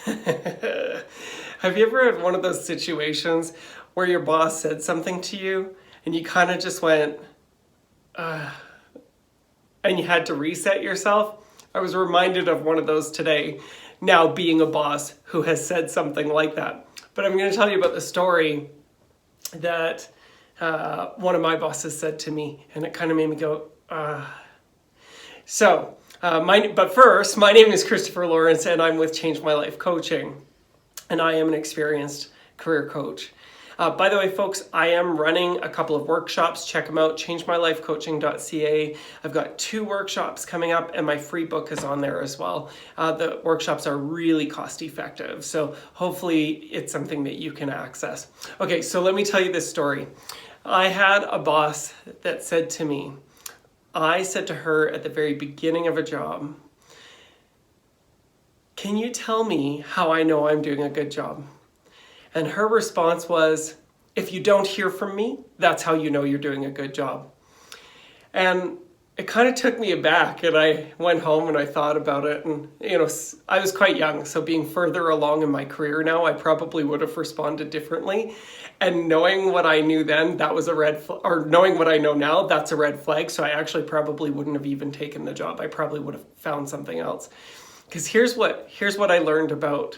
Have you ever had one of those situations where your boss said something to you and you kind of just went, and you had to reset yourself? I was reminded of one of those today, now being a boss who has said something like that. But I'm going to tell you about the story that one of my bosses said to me, and it kind of made me go, but first, my name is Christopher Lawrence, and I'm with Change My Life Coaching, and I am an experienced career coach. By the way, folks, I am running a couple of workshops. Check them out, changemylifecoaching.ca. I've got 2 workshops coming up, and my free book is on there as well. The workshops are really cost effective, so hopefully it's something that you can access. Okay, so let me tell you this story. I had a boss that said to me, I said to her at the very beginning of a job, "Can you tell me how I know I'm doing a good job?" And her response was, "If you don't hear from me, that's how you know you're doing a good job." And it kind of took me aback, and I went home and I thought about it. And, I was quite young, so being further along in my career now, I probably would have responded differently. And knowing what I knew then, that was a red flag, or knowing what I know now, that's a red flag. So I actually probably wouldn't have even taken the job. I probably would have found something else. Because here's what I learned about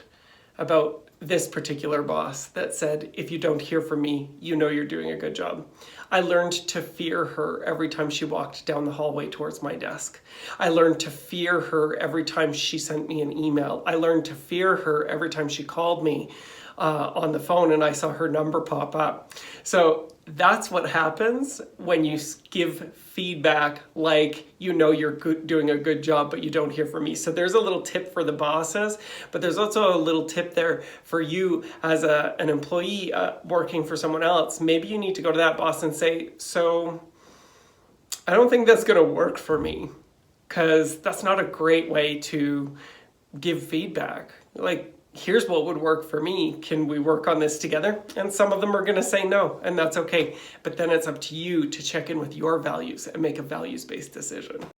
this particular boss that said, "If you don't hear from me, you know you're doing a good job." I learned to fear her every time she walked down the hallway towards my desk. I learned to fear her every time she sent me an email. I learned to fear her every time she called me on the phone and I saw her number pop up. So that's what happens when you give feedback like, you're doing a good job, but you don't hear from me. So there's a little tip for the bosses, but there's also a little tip there for you as an employee working for someone else. Maybe you need to go to that boss and say, "So I don't think that's going to work for me," because that's not a great way to give feedback. Like, here's what would work for me. Can we work on this together? And some of them are going to say no, and that's okay. But then it's up to you to check in with your values and make a values-based decision.